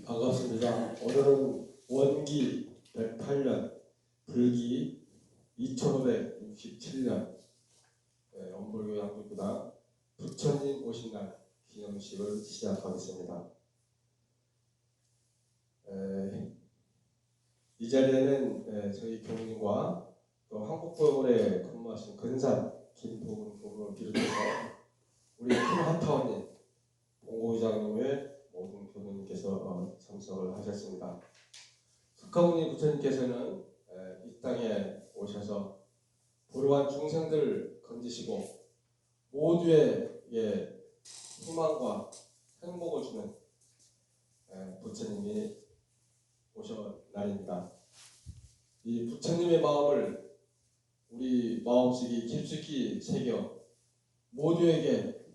반갑습니다. 오늘은 원기 108년, 불기 2567년 원불교 양주구당 부처님 오신 날 기념식을 시작하겠습니다. 이 자리에는 저희 교우님과 또 한국보육원에 근무하신 근산 김도훈 교우를 비롯해서 우리 김하타원님, 봉고의장님의 모든 교우님께서 참석을 하셨습니다. 석가모니 부처님께서는 이 땅에 오셔서 불우한 중생들을 건지시고 모두의 희망과 행복을 주는 부처님이 오셔 날입니다. 이 부처님의 마음을 우리 마음속에 깊숙이 새겨 모두에게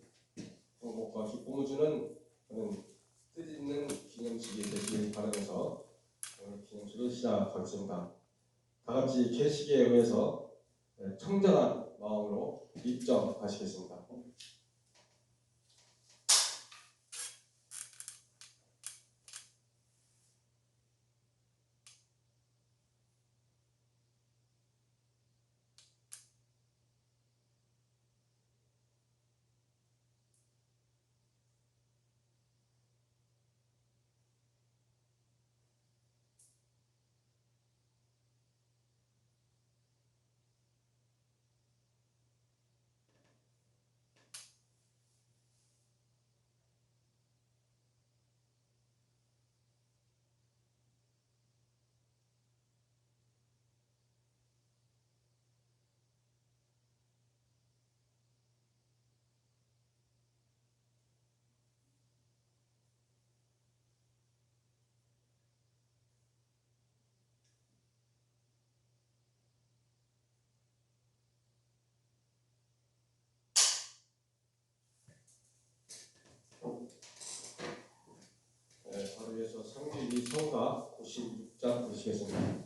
행복과 기쁨을 주는 그런 뜻있는 기념식이 되시길 바라면서 오늘 기념식을 시작하겠습니다. 다 같이 계시기에 의해서 청정한 마음으로 입정하시겠습니다. 바로 이어서 상주일기 성가 96장 부르시겠습니다.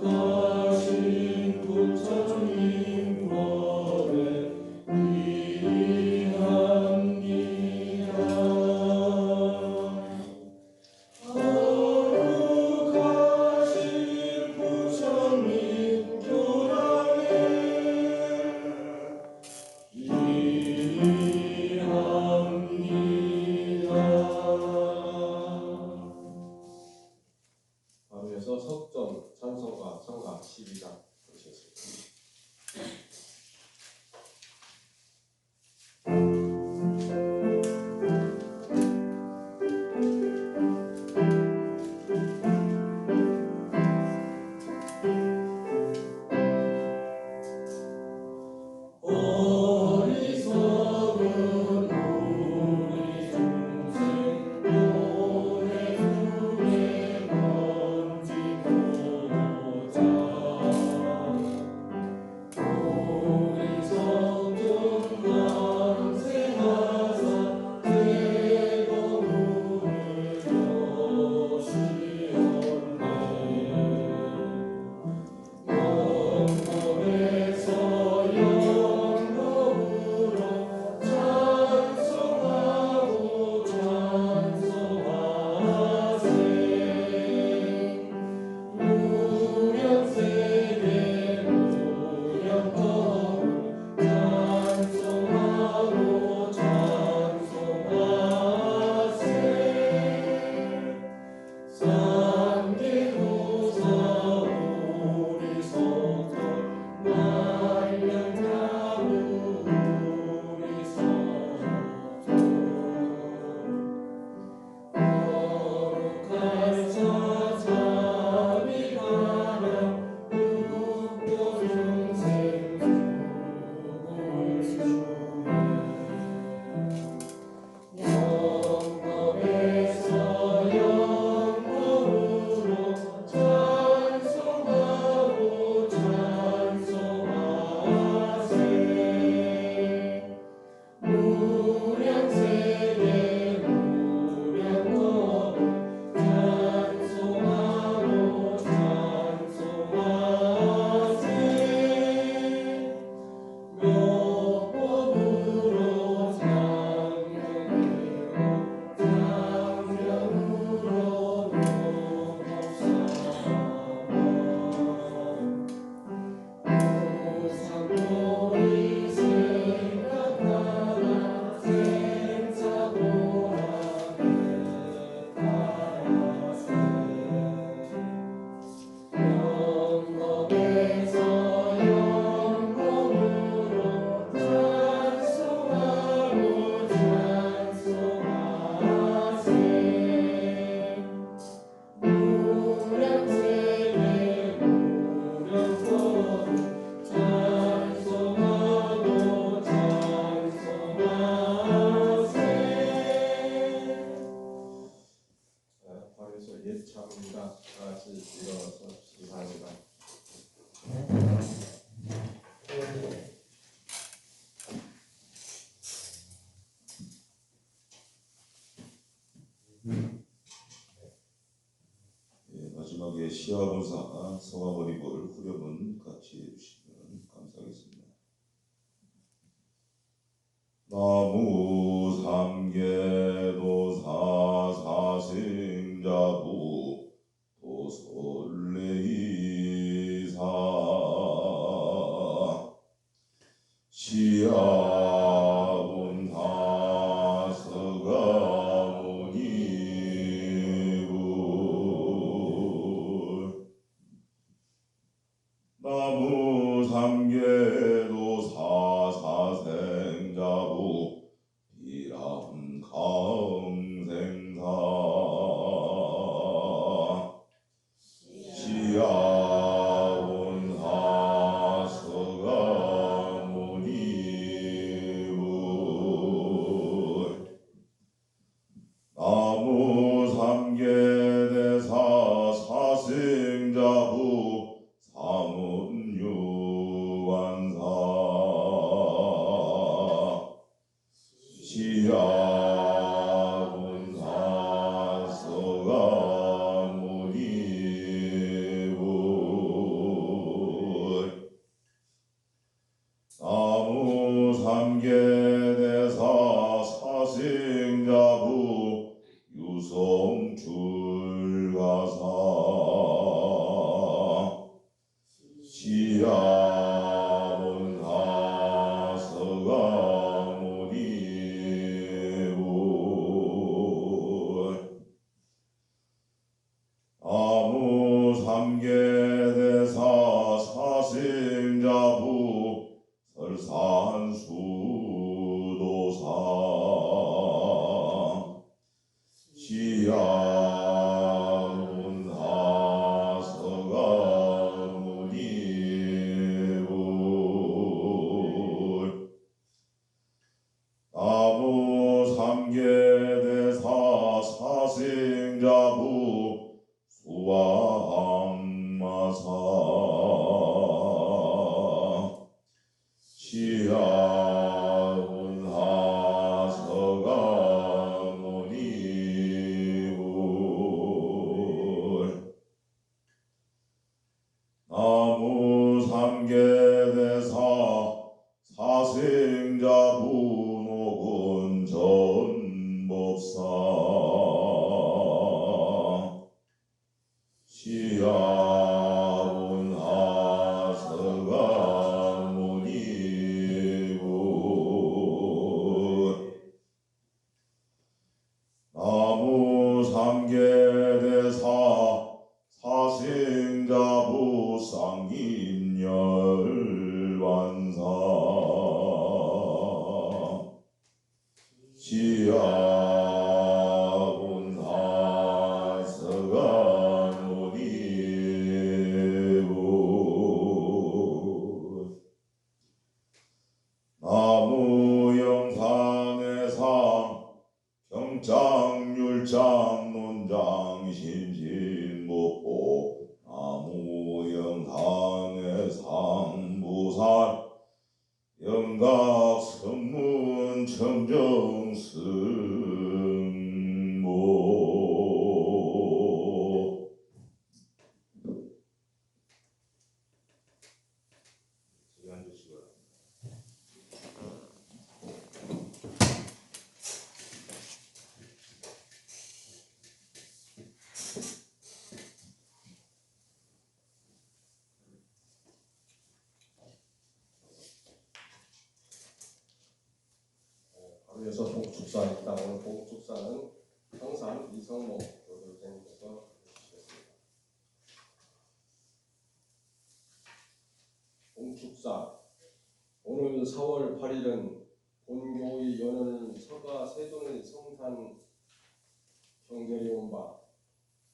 거룩하신 부처님 있습니다. 다 같이 일어서 주시기 바랍니다. 마지막에 시아본사 성화머리볼 후렴은 같이 해주시면 감사하겠습니다. 나무 삼계도사 사승자부 도솔레이사 시아본 다서가모니불 나무 삼계도사 사생자부 비람 강생사 시아본 다서가모니불 나무 삼계대사 사승자부 사문유관사 시아본 다서가모니불 나무 삼계대사 사승자부 유성출가사 시아본 다서가모니불 나무 삼계대사 사승자부 설산수도사 시아본 다서가모니불 나무 삼계대사 사승자부 수와항마사 시아본 다서가모니불 나무 삼계대사 사승자부 녹은전법사 시아본 다서가모니불 나무 삼계대사 사승자부 쌍인열반사 시아본 다서가모니불 나무 영산의상 경장율장 논장 심신복보 나무 영산의상 부산 영각 성문 청정승모 앉으시고요. 이어서 봉축사입니다. 오늘 봉축사는 평산 이성모 교육생님께서 해주시겠습니다. 봉축사 오늘 4월 8일은 본교의 연을 서가 세존의 성산 경결이 온 바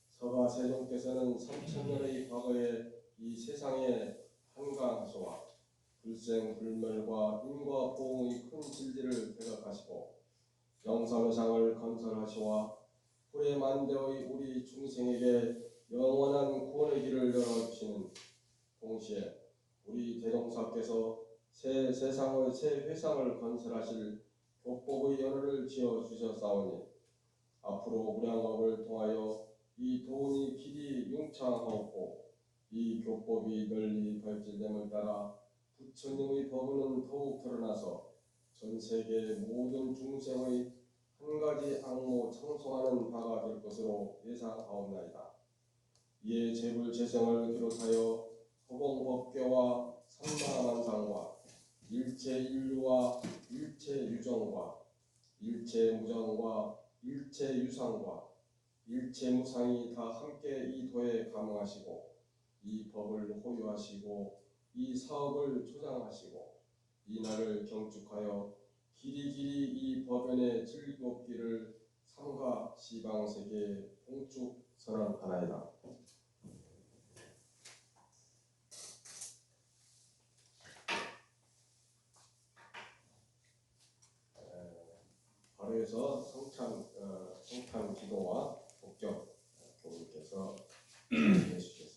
서가 세종께서는 3000년의 과거에 이 세상에 한강하소와 불생불멸과 인과 보응의 큰 진리를 대각하시고 영산의상을 건설하시와 불의 만대의 우리 중생에게 영원한 구원의 길을 열어주시는 동시에 우리 대종사께서 새 세상의 새 회상을 건설하실 교법의 연호를 지어주셨사오니 앞으로 무량업을 통하여 이 도운이 길이 융창하옵고 이 교법이 널리 발전됨을 따라 부처님의 법은 더욱 드러나서 전 세계 모든 중생의 한 가지 악모 창송하는 바가 될 것으로 예상하옵나이다. 이에 재불재생을 비롯하여 허공법계와 삼마만상과 일체 인류와 일체 유정과 일체 무정과 일체 유상과 일체 무상이 다 함께 이 도에 감응하시고 이 법을 호유하시고 이 사업을 조장하시고 이 날을 경축하여 길이길이 이 법연의 즐겁기를 삼가 시방세계에 공축 선언하나이다. 바로에서 성탄 기도와 복경 교우께서 해주시겠습니다.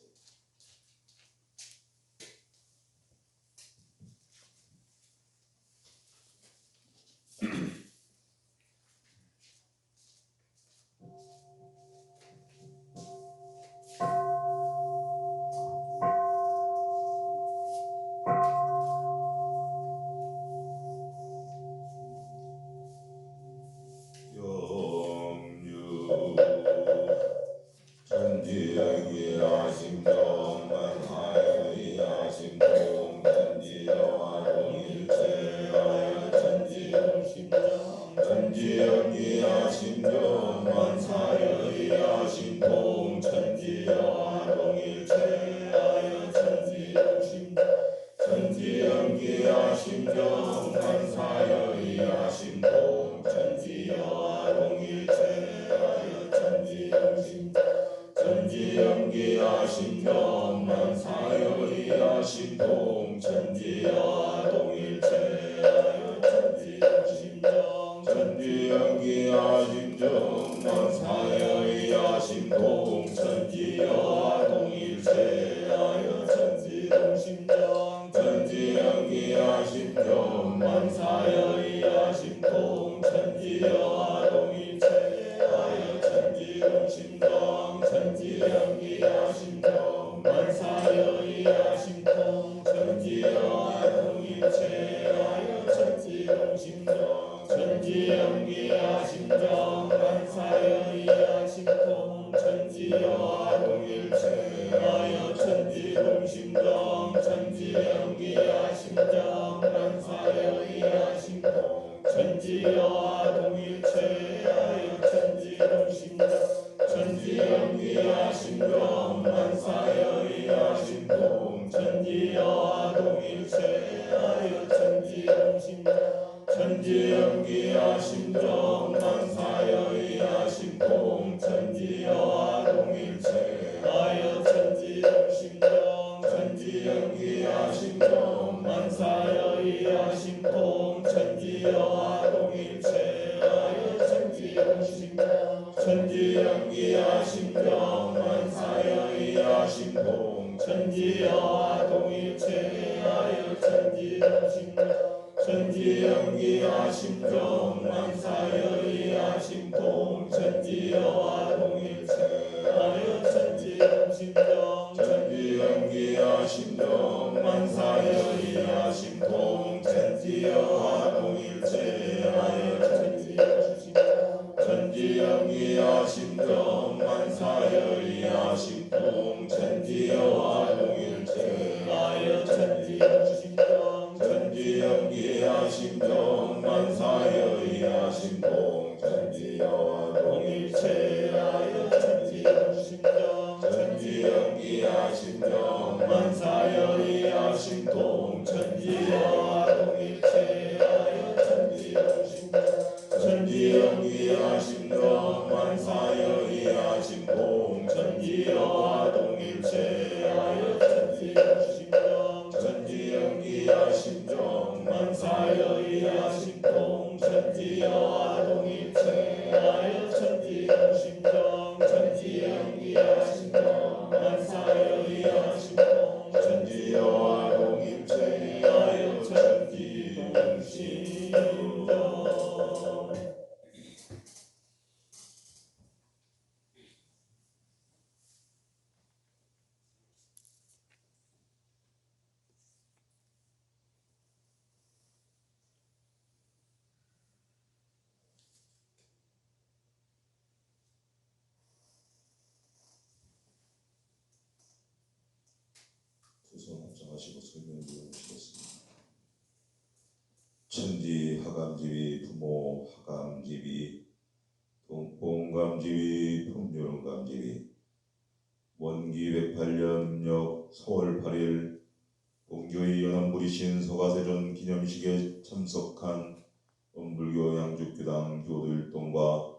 천지영기하심정 천지영기하심정 하감지비 부모 하감지비 동봉감지비 품륜감지비 원기 108년 음력 4월 8일 본교의 연암부리신 서가세전 기념식에 참석한 원불교 양주교당 교도일동과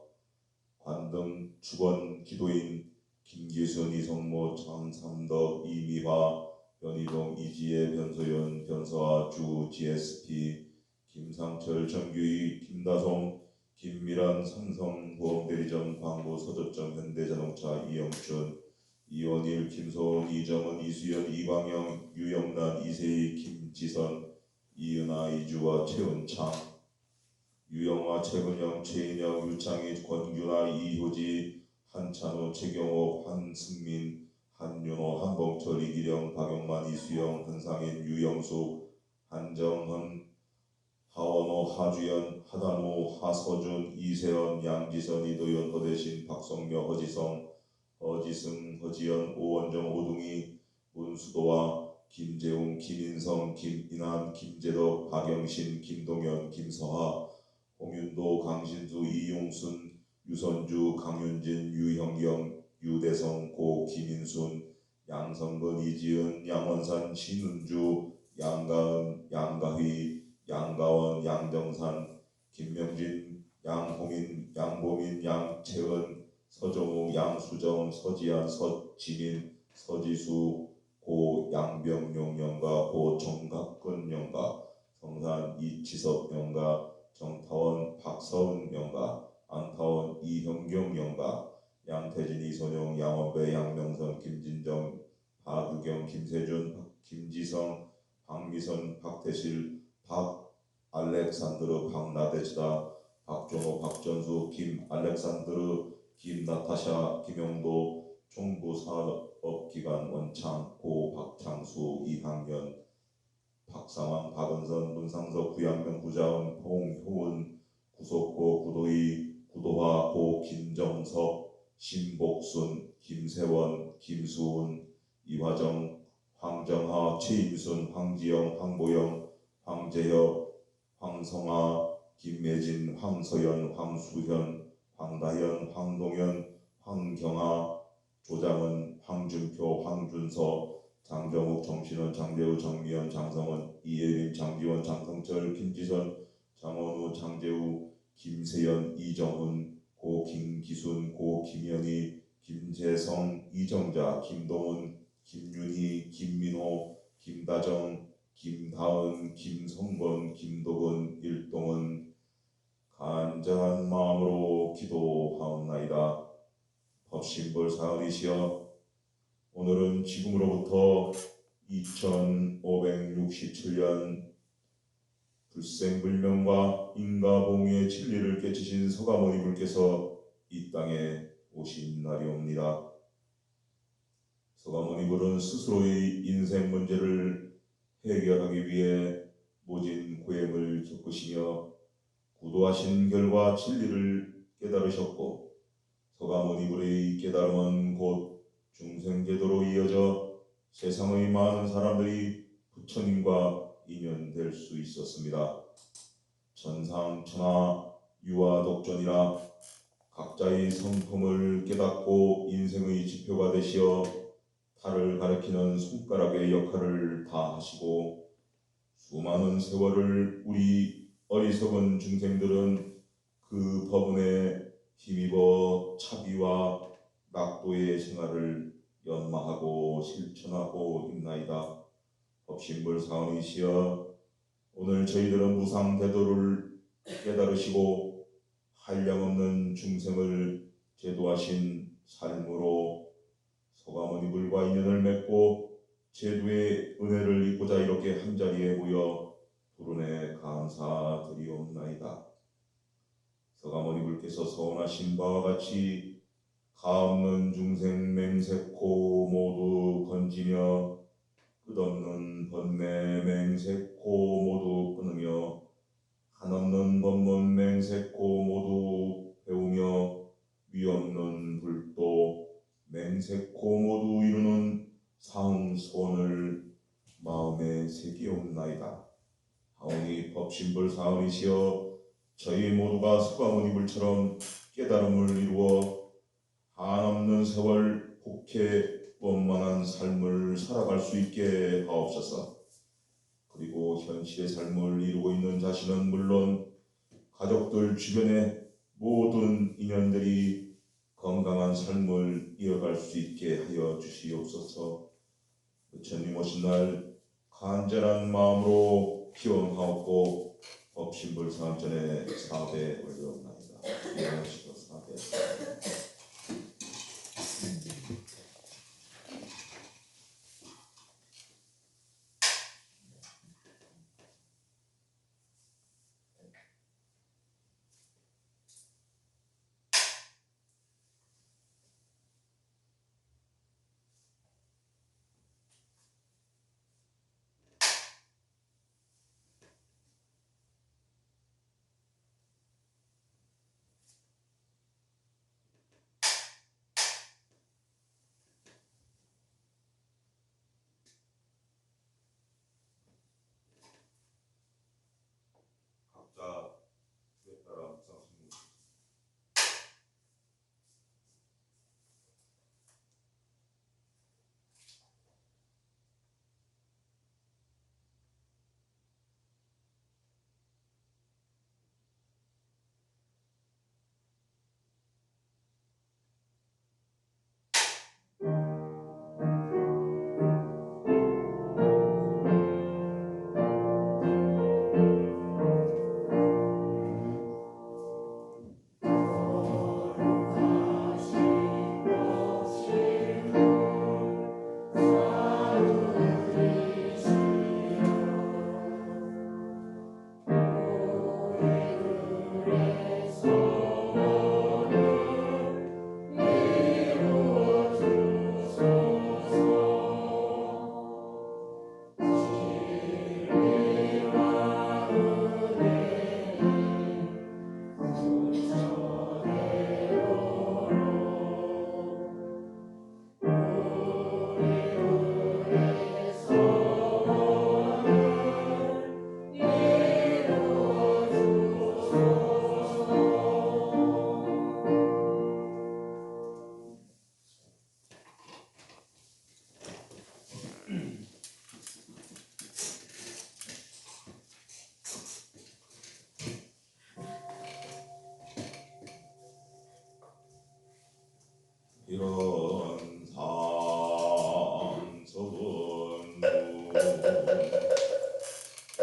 관등 축원 기도인 김기순 이성모 장삼덕 이미화 변희동 이지혜 변소연 변서아 주 GSP 김상철 정규희 김다솜 김미란 삼성 보험대리점 광고 서저점 현대자동차 이영춘 이원일 김소은 이정은 이수연 이광영 유영란 이세희 김지선 이은아 이주와 최은창 유영화 최근영 최인영 유창희 권규나 이효지 한찬호 최경호 한승민 한윤호 한봉철 이기령 박용만 이수영 한상인 유영수 한정헌 하원호 하주연 하단호 하서준 이세연 양지선 이도현 허대신 박성묘 허지성 허지승 허지연 오원정 오둥이 문수도와 김재웅 김인성 김인환 김재덕 박영신 김동현 김서하 홍윤도 강신수 이용순 유선주 강윤진 유형경 유대성 고 김인순 양성근 이지은 양원산 신은주 양가은 양가휘 양가원 양정산 김명진 양홍인 양보민 양채은 서정우 양수정 서지한 서지민 서지수 고 양병용 영가 고 정각근 영가 성산 이치섭 영가 정타원 박서은 영가 안타원 이형경 영가 양태진 이선용 양원배 양명선 김진정 박유경 김세준 김지성 박미선 박태실 박알렉산드르 박나데치다 박종호 박전수 김알렉산드르 김나타샤 김용도 총부사업기관 원창 고 박창수 이항연 박상환 박은선 문상석 구양명 구자은 홍효은 구속고 구도희 구도화 고 김정석 신복순 김세원 김수훈 이화정 황정하 최임순 황지영 황보영 황재혁 황성아 김매진 황서연 황수현 황다현 황동현 황경아 조장은 황준표 황준서 장정욱 정신원 장재우 정미연 장성원 이예림 장지원 장성철 김지선 장원우 장재우 김세연 이정훈 고 김기순 고 김현희 김재성 이정자 김동훈 김윤희 김민호 김다정 김다은 김성건 김도근 일동은 간절한 마음으로 기도하옵나이다. 법신불 사흘이시여 오늘은 지금으로부터 2567년 불생불명과 인가봉의 진리를 깨치신 서가모니불께서 이 땅에 오신 날이옵니다. 서가모니불은 스스로의 인생 문제를 해결하기 위해 모진 고행을 겪으시며 구도하신 결과 진리를 깨달으셨고 서가모니불의 깨달음은 곧 중생제도로 이어져 세상의 많은 사람들이 부처님과 인연될 수 있었습니다. 천상천하 유아독존이라 각자의 성품을 깨닫고 인생의 지표가 되시어 타를 가리키는 손가락의 역할을 다 하시고 수많은 세월을 우리 어리석은 중생들은 그 법문에 힘입어 차비와 낙도의 생활을 연마하고 실천하고 있나이다. 법신불 사원이시여 오늘 저희들은 무상대도를 깨달으시고 한량없는 중생을 제도하신 삶으로 서가모니불과 인연을 맺고 제도의 은혜를 입고자 이렇게 한자리에 모여 불운에 감사드리옵나이다. 서가모니불께서 서원하신 바와 같이 가없는 중생 맹세코 모두 건지며 끝없는 번뇌 맹세코 모두 끊으며 한없는 법문 맹세코 모두 배우며 위없는 불도 맹세코 모두 이루는 상소원을 마음에 새기옵나이다. 하오니 법신불 사원이시여 저희 모두가 서가모니불처럼 깨달음을 이루어 한없는 세월 복해 원만한 삶을 살아갈 수 있게 하옵소서. 그리고 현실의 삶을 이루고 있는 자신은 물론 가족들 주변의 모든 인연들이 건강한 삶을 이어갈 수 있게 하여 주시옵소서. 부처님 오신 날 간절한 마음으로 기원하옵고 법신불상전에 사배 올려옵나이다. 기원하시고 사배. 각자 그에 따라 묵상하십니다. 이런 산성은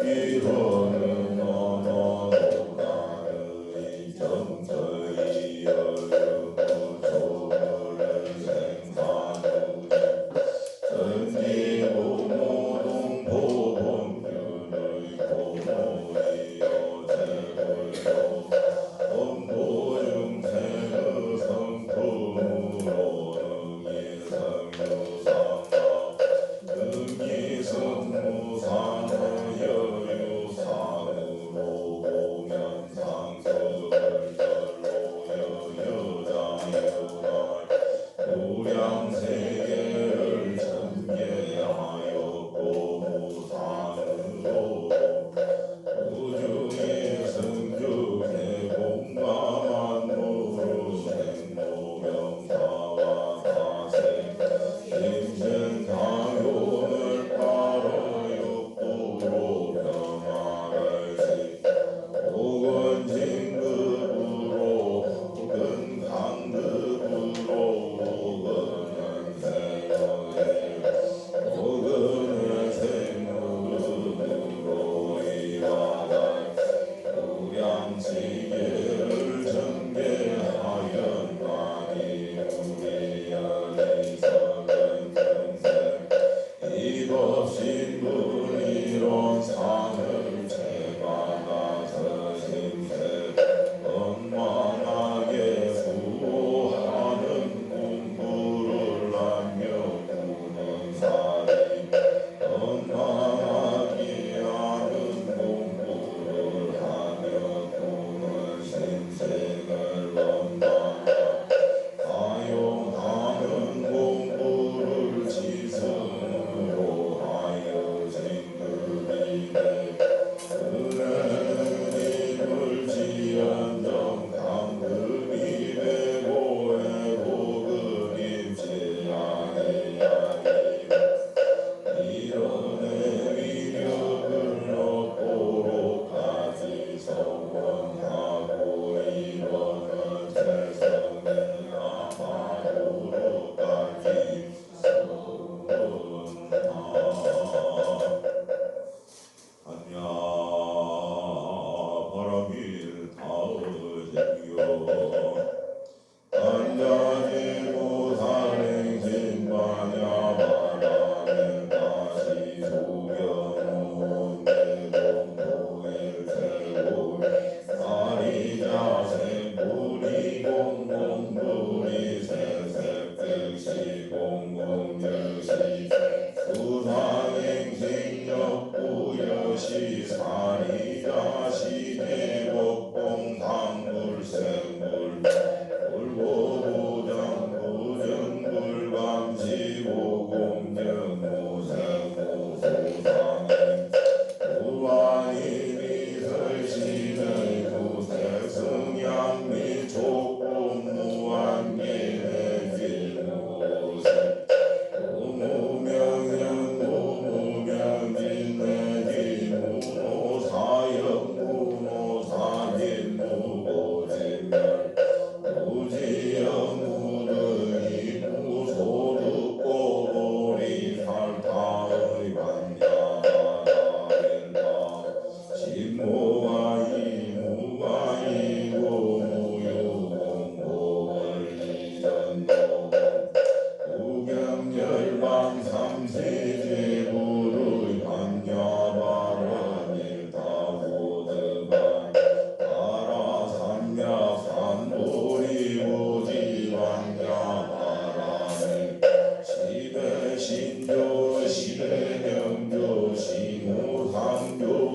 이러는 언어도 나의 정서의 여유무소를 생사누니 전지고 모동 보범균의 고모의 여제불도 본도중생의 성품으로는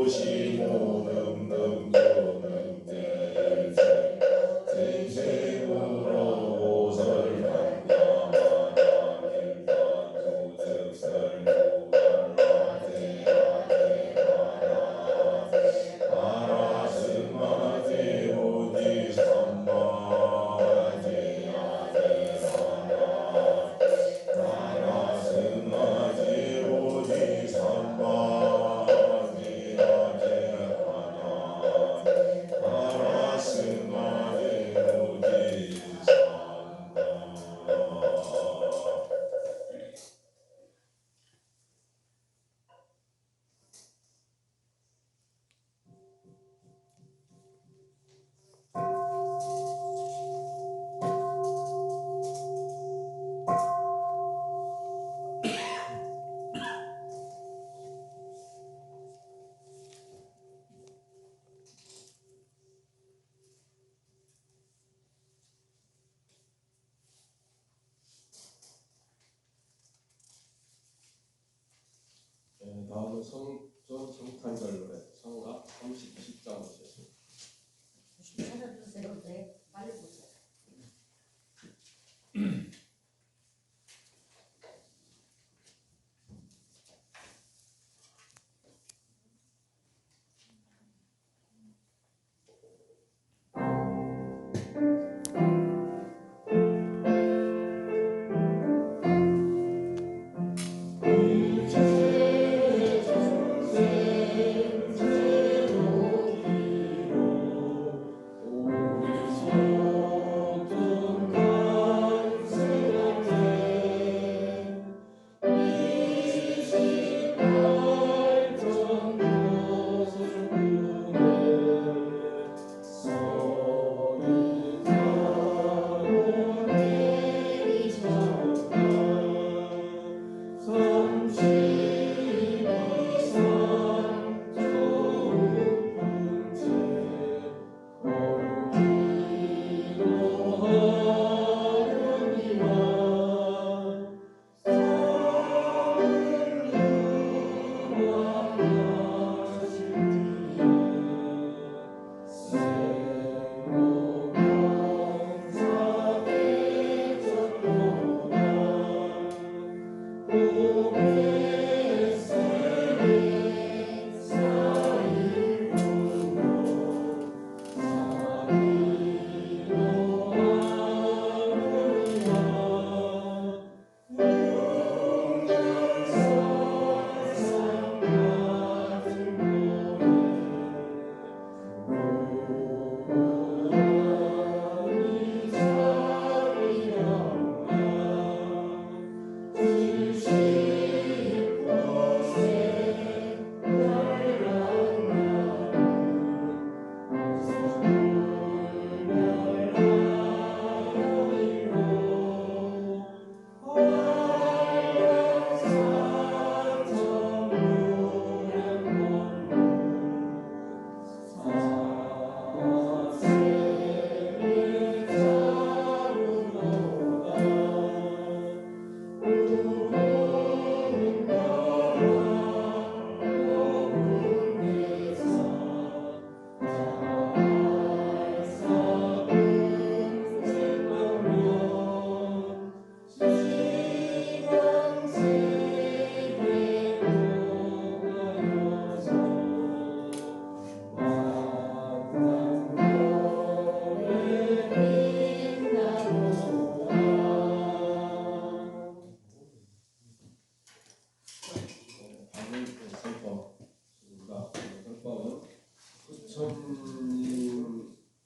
오시모는 주는 일생 생생으로 오설만야마나 밀반두즉설무달라제아제아제아라 아라스마제오지 삼마제아제아라 아라스마제오지 삼마제아제아라 아라스마제오지 다음은 성전 성탄절 노래 성가 30장 보겠습니다. 찾아주세요. 네, 빨리 보세요.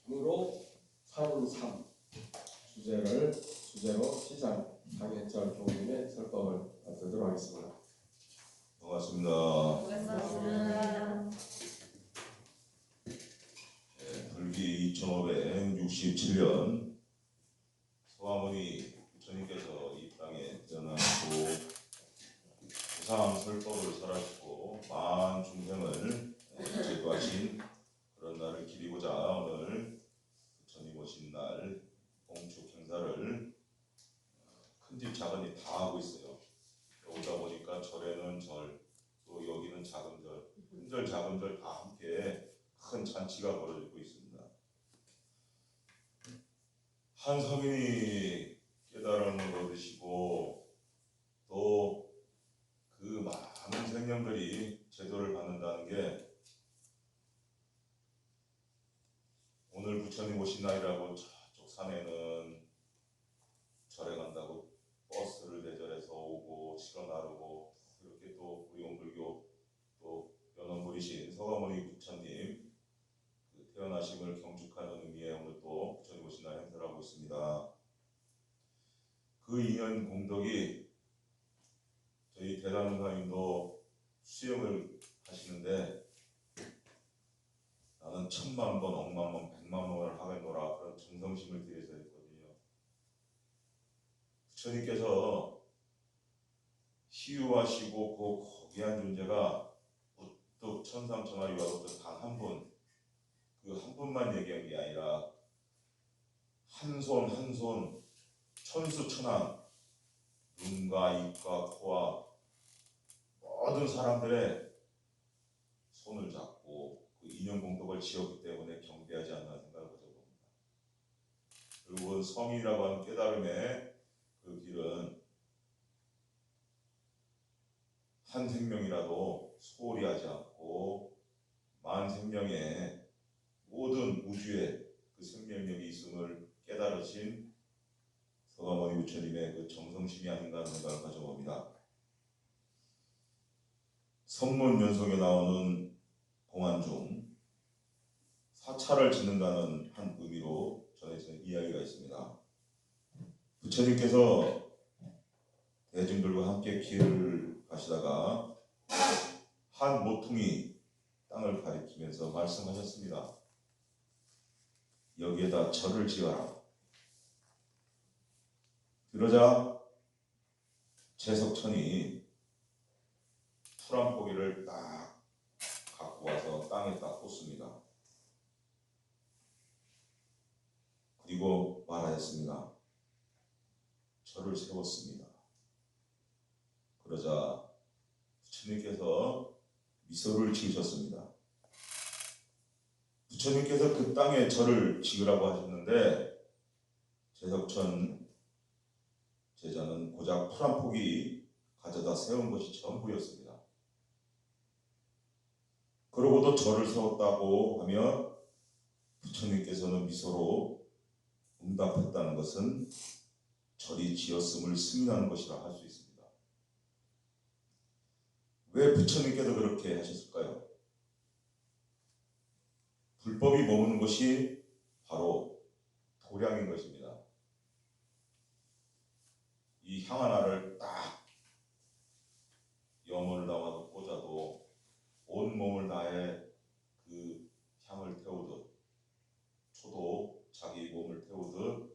부처님으로 사는 삶 주제로 시장 장현철 교우님의 설법을 듣도록 하겠습니다. 반갑습니다. 고맙습니다. 불기 2567년 서화문이 부처님께서 이 땅에 태어나시고 부상 설법을 설하시고 만 중생을 제도하신 그런 날을 기리고자 오늘 부처님 오신 날 봉축 행사를 큰 집 작은 집 다 하고 있어요. 오다 보니까 절에는 절, 또 여기는 작은 절, 큰 절 작은 절 다 함께 큰 잔치가 벌어지고 있습니다. 한 성인이 깨달음을 얻으시고 또 그 많은 생명들이 제도를 받는다는 게 오늘 부처님 오신 날이라고 저쪽 산에는 절에 간다고 버스를 대절해서 오고 실어 나르고 이렇게 또 우리 온불교 또 연원부리신 서가모니 부처님 그 태어나심을 경축하는 의미에 오늘 또 부처님 오신 날 행사를 하고 있습니다. 그 인연 공덕이 저희 대단원사님도 수행을 하시는데 나는 1000만 번, 억만 번, 100만 번을 하겠노라 그런 정성심을 들여서 했거든요. 부처님께서 희유하시고 그 거대한 존재가 우뚝 천상천하 유화롭던 단 한 분, 그 한 분만 얘기한 게 아니라 한 손 한 손 천수천왕 눈과 입과 코와 모든 사람들의 손을 잡고 그 인연 공덕을 지었기 때문에 경배하지 않나 생각을 가져봅니다. 그리고 성이라고 하는 깨달음의 그 길은 한 생명이라도 소홀히 하지 않고 만 생명의 모든 우주에 그 생명력이 있음을 깨달으신 서가모니 부처님의 그 정성심이 아닌가 하는 생각을 가져봅니다. 성문연속에 나오는 공안 중 사찰을 짓는다는 한 의미로 전해지는 이야기가 있습니다. 부처님께서 대중들과 함께 길을 가시다가 한 모퉁이 땅을 가리키면서 말씀하셨습니다. 여기에다 절을 지어라. 그러자 제석천이 풀 한 포기를 딱 갖고 와서 땅에 딱 꽂습니다. 그리고 말하였습니다. 절을 세웠습니다. 그러자 부처님께서 미소를 지으셨습니다. 부처님께서 그 땅에 절을 지으라고 하셨는데 제석천 제자는 고작 풀 한 포기 가져다 세운 것이 전부였습니다. 그러고도 절을 세웠다고 하면 부처님께서는 미소로 응답했다는 것은 절이 지었음을 승인하는 것이라 할 수 있습니다. 왜 부처님께서 그렇게 하셨을까요? 불법이 머무는 것이 바로 도량인 것입니다. 이 향 하나를 딱 염을 담아서 꽂아도 온 몸을 다해 그 향을 태우듯 초도 자기 몸을 태우듯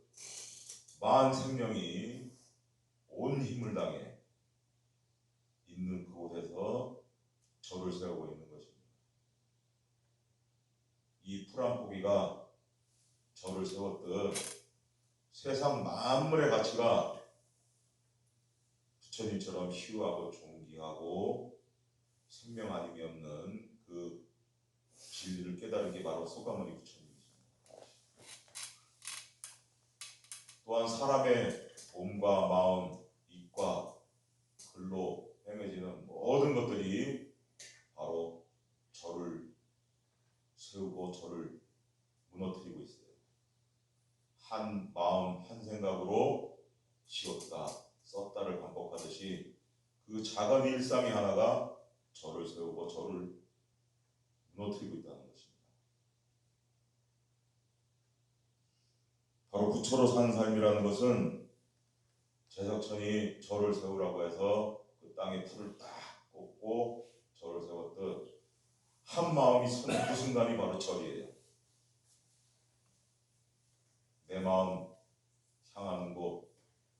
만 생명이 온 힘을 당해 있는 그곳에서 절을 세우고 있는 것입니다. 이 풀 한 포기가 절을 세웠듯 세상 만물의 가치가 부처님처럼 희유하고 존귀하고 생명 아님이 없는 그 진리를 깨달은 게 바로 서가모니 부처님이십니다. 또한 사람의 몸과 마음, 입과 글로 행해지는 모든 것들이 바로 절을 세우고 절을 무너뜨리고 있어요. 한 마음, 한 생각으로 지었다, 썼다를 반복하듯이 그 작은 일상이 하나가 절을 세우고 절을 무너뜨리고 있다는 것입니다. 바로 부처로 사는 삶이라는 것은 제석천이 절을 세우라고 해서 그 땅에 풀을 딱 꽂고 절을 세웠듯 한 마음이 서는 그 순간이 바로 절이에요. 내 마음 향하는 곳,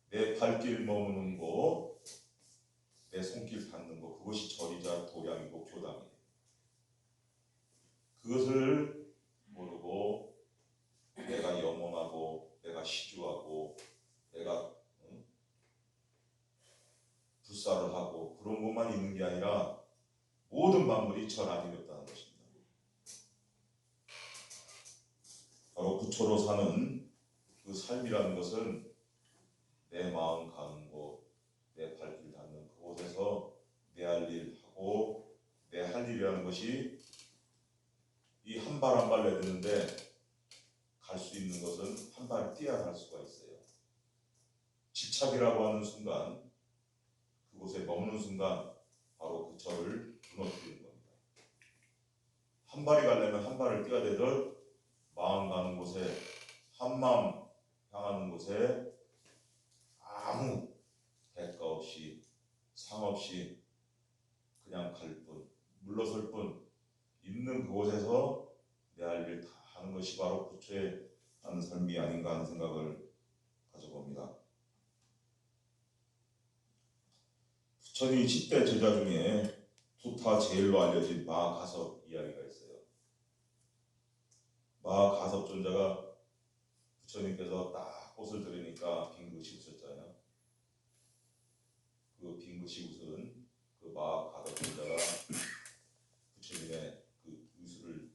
내 발길 머무는 곳, 내 손길 닿는 것, 그것이 절이자 도량이고 교당이에요. 그것을 모르고 내가 영원하고 내가 시주하고 내가 불사를 하고 그런 것만 있는 게 아니라 모든 만물이 절 아니었다. 부처로 사는 그 삶이라는 것은 내 마음 가는 곳, 내 발길 닿는 그곳에서 내 할 일 하고 내 할 일이라는 것이 이 한 발 한 발 내딛는데 갈 수 있는 것은 한 발 뛰어야 갈 수가 있어요. 집착이라고 하는 순간, 그곳에 머무는 순간 바로 그 저를 무너뜨리는 겁니다. 한 발이 가려면 한 발을 뛰어대듯 마음 가는 곳에, 한 마음 향하는 곳에 아무 대가 없이 상 없이 그냥 갈 뿐, 물러설 뿐, 있는 그곳에서 내 할 일 다 하는 것이 바로 부처의 하는 삶이 아닌가 하는 생각을 가져봅니다. 부처님 10대 제자 중에 두타 제일로 알려진 마가섭 이야기가 있어요. 마가섭존자가 부처님께서 딱 꽃을 들으니까 빙긋이 웃었잖아요. 그 빙긋이 웃은 그 마가섭존자가 부처님의 그 의술을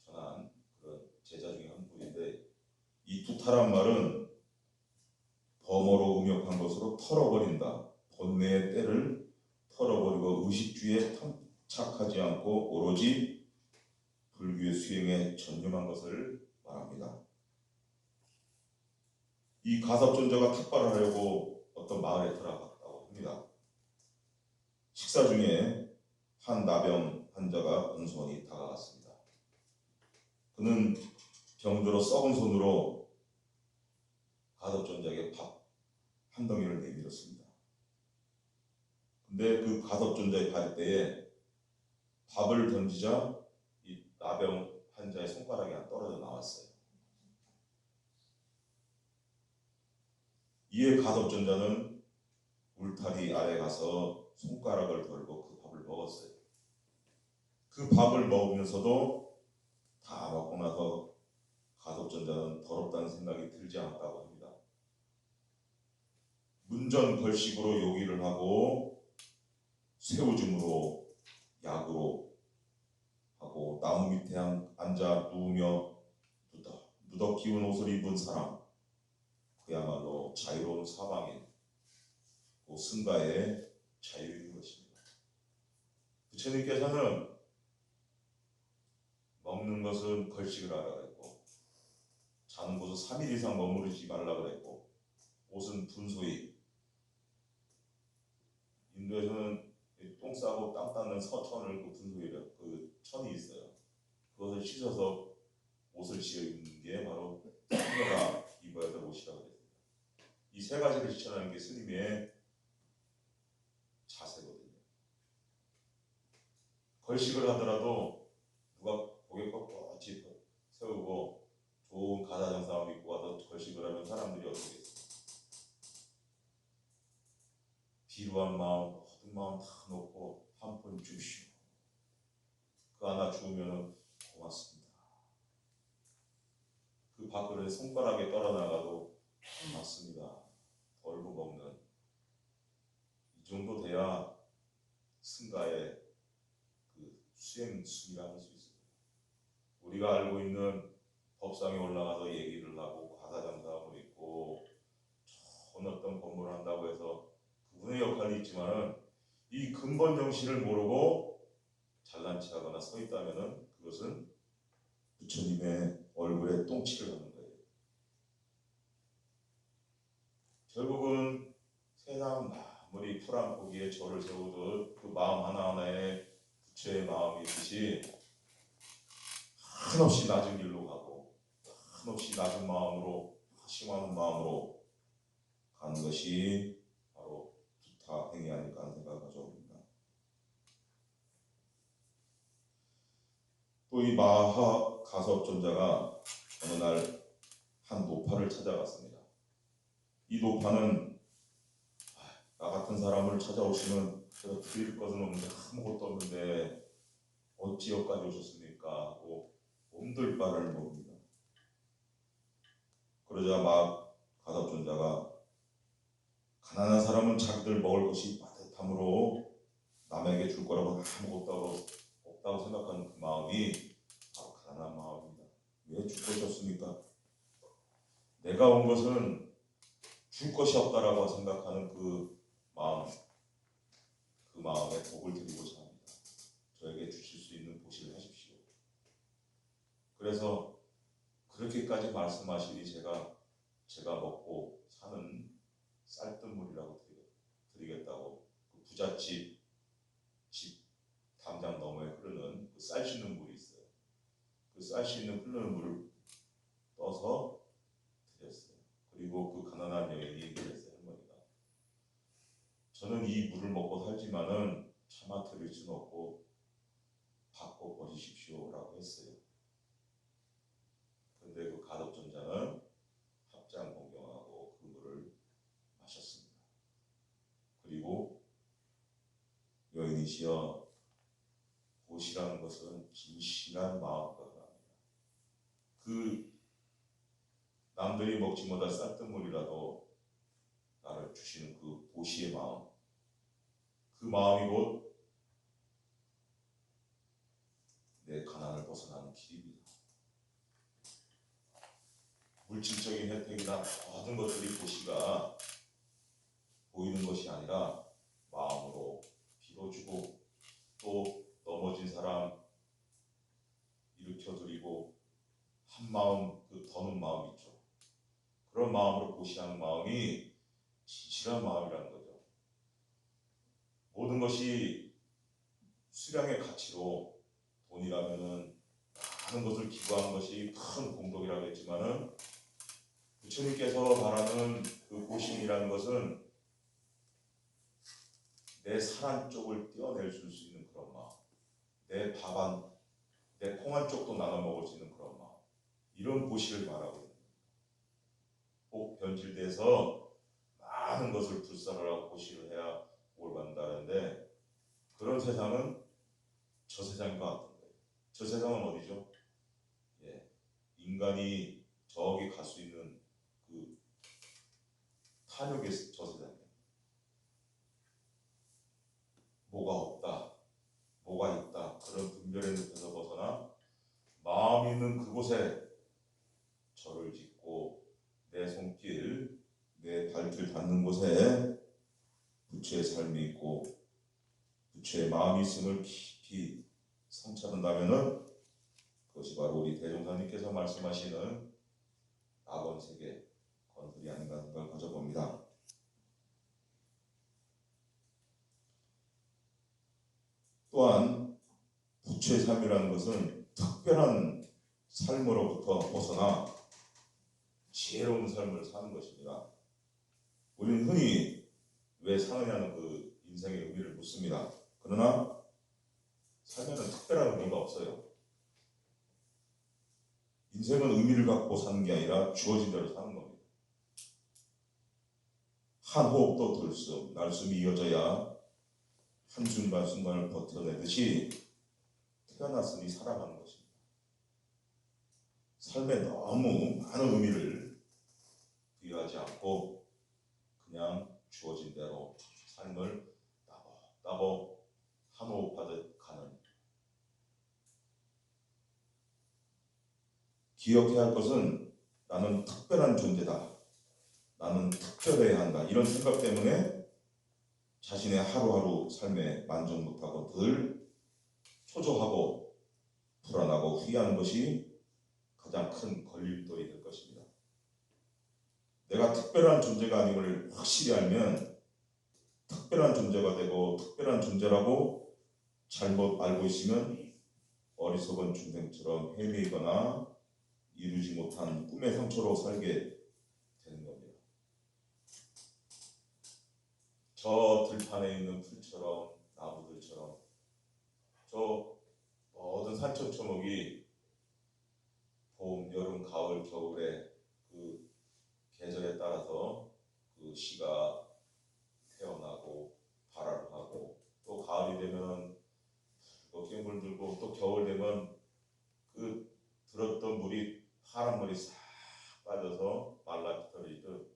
전한 그런 제자 중에 한 분인데, 이 두타란 말은 범어로 음역한 것으로 털어버린다, 번뇌의 때를 털어버리고 의식주의에 탐착하지 않고 오로지 불교의 수행에 전념한 것을 말합니다. 이 가섭존자가 탁발을 하려고 어떤 마을에 들어갔다고 합니다. 식사 중에 한 나병 환자가 은손히 다가갔습니다. 그는 병들어 썩은 손으로 가섭존자에게 밥 한 덩이를 내밀었습니다. 근데 그 가섭존자의 발대에 밥을 던지자 이 나병 환자의 손가락이 안 떨어져 나왔어요. 이에 가섭존자는 울타리 아래 가서 손가락을 걸고 그 밥을 먹었어요. 그 밥을 먹으면서도 다 먹고 나서 가섭존자는 더럽다는 생각이 들지 않았다고 합니다. 문전걸식으로 요기를 하고 쇠오줌으로 약으로 하고 나무 밑에 앉아 누우며 누덕 기운 옷을 입은 사람, 그야말로 자유로운 사방인, 그 승가의 자유인 것입니다. 부처님께서는 먹는 것은 걸식을 하라 그랬고, 자는 곳은 3일 이상 머무르지 말라 그랬고, 옷은 분소히, 인도에서는 똥 싸고 땀 닦는 서천을 그 분소이라 그 천이 있어요. 그것을 씻어서 옷을 지어 입는 게 바로 승가가 입어야 될 옷이라고 했습니다. 이 세 가지를 실천하는 게 스님의 자세거든요. 걸식을 하더라도 누가 고개 꼿꼿이 세우고 좋은 가사장사함 입고 와서 걸식을 하면 사람들이 어떻게 했어요? 비루한 마음, 모든 마음 다 놓고 한 푼 주시오. 그 하나 주우면 고맙습니다. 그 밥그릇에 손가락에 떨어나가도 고맙습니다. 덜고 먹는, 이 정도 돼야 승가의 그 수행순이라 할 수 있습니다. 우리가 알고 있는 법상에 올라가서 얘기를 하고 과사장사함을 입고 좋은 어떤 법문을 한다고 해서 그분의 역할이 있지만은 이 근본 정신을 모르고 잘난 체하거나 서 있다면은 그것은 부처님의 얼굴에 똥칠을 하는 거예요. 결국은 세상 아무리 풀한 포기에 절을 세우듯 그 마음 하나하나에 부처의 마음이 있듯이 한없이 낮은 길로 가고 한없이 낮은 마음으로, 심한 마음으로 가는 것이 바로 두타 행위 아닐까 하는 생각을 가져옵니다. 또 이 마하 가섭존자가 어느 날 한 노파를 찾아갔습니다. 이 노파는 나 같은 사람을 찾아오시면 제가 드릴 것은 없는데 아무것도 없는데 어찌 여기까지 오셨습니까? 하고 몸둘 바를 봅니다. 그러자 막 가섭존자가 가난한 사람은 자기들 먹을 것이 빠듯함으로 남에게 줄 거라고 아무것도 없다고 생각하는 그 마음이 바로 가난한 마음입니다. 왜 줄 것이 없습니까? 내가 온 것은 줄 것이 없다라고 생각하는 그 마음에 복을 드리고자 합니다. 저에게 주실 수 있는 보시를 하십시오. 그래서 그렇게까지 말씀하시니 제가 먹고 사는 쌀뜨물이라고 드리겠다고 그 부잣집 집 담장 너머에 흐르는 그 쌀 씻는 물이 있어요. 그 쌀 씻는 흐르는 물을 떠서 드렸어요. 그리고 그 가난한 여인이 그랬어요. 할머니가 저는 이 물을 먹고 살지만은 차마 드릴 수는 없고 받고 버리십시오라고 했어요. 근데 그 가덕전자는 합장 공경하고 그 물을 마셨습니다. 그리고 여인이시여 보시라는 것은 진실한 마음과 합니다. 그 남들이 먹지 못할 쌀뜨물이라도 나를 주시는 그 보시의 마음, 그 마음이 곧 내 가난을 벗어나는 길입니다. 물질적인 혜택이나 모든 것들이 보시가 보이는 것이 아니라 마음으로 빌어주고 또 넘어진 사람 일으켜드리고 한 마음 그 더는 마음 있죠. 그런 마음으로 보시하는 마음이 진실한 마음이라는 거죠. 모든 것이 수량의 가치로 돈이라면은 많은 것을 기부하는 것이 큰 공덕이라고 했지만은 부처님께서 말하는 그 보심이라는 것은 내 살 한 쪽을 떼어낼 수 있는 그런 마음, 내 콩 한 쪽도 나눠 먹을 수 있는 그런 마음, 이런 보시를 말하고 있는 겁니다. 꼭 변질돼서 많은 것을 불사하라고 보시를 해야 복을 받는다는데 그런 세상은 저 세상과 같은 거예요. 저 세상은 어디죠? 인간이 저기 갈 수 있는 그 탐욕의 저 세상이에요. 뭐가 없다, 뭐가 있다 그런 분별의 늪에서 벗어나 마음 있는 그곳에 절을 짓고 내 손길, 내 발길 닿는 곳에 부처의 삶이 있고 부처의 마음이 있음을 깊이 성찰한다면은 그것이 바로 우리 대종사님께서 말씀하시는 낙원세계 건설이 아닌가 생각을 가져봅니다. 또한 부처의 삶이라는 것은 특별한 삶으로부터 벗어나 지혜로운 삶을 사는 것입니다. 우리는 흔히 왜 사느냐는 그 인생의 의미를 묻습니다. 그러나 삶에는 특별한 의미가 없어요. 인생은 의미를 갖고 사는 게 아니라 주어진 대로 사는 겁니다. 한 호흡도 들숨, 날숨이 이어져야 한순간순간을 버텨내듯이 태어났으니 살아가는 것입니다. 삶에 너무 많은 의미를 부여하지 않고 그냥 주어진 대로 삶을 따복 한 호흡하듯 가는. 기억해야 할 것은 나는 특별한 존재다. 나는 특별해야 한다. 이런 생각 때문에 자신의 하루하루 삶에 만족 못하고 늘 초조하고 불안하고 후회하는 것이 가장 큰 걸림돌이 될 것입니다. 내가 특별한 존재가 아님을 확실히 알면 특별한 존재가 되고 특별한 존재라고 잘못 알고 있으면 어리석은 중생처럼 헤매거나 이루지 못한 꿈의 상처로 살게 되는 겁니다. 저 들판에 있는 풀처럼 나무들처럼 저 모든 산천초목이 봄, 여름, 가을, 겨울에 그 계절에 따라서 그 씨가 태어나고 발화를 하고 또 가을이 되면 또 물들고 또 겨울 되면 그 들었던 물이 파란 물이 싹 빠져서 말라 비틀어지듯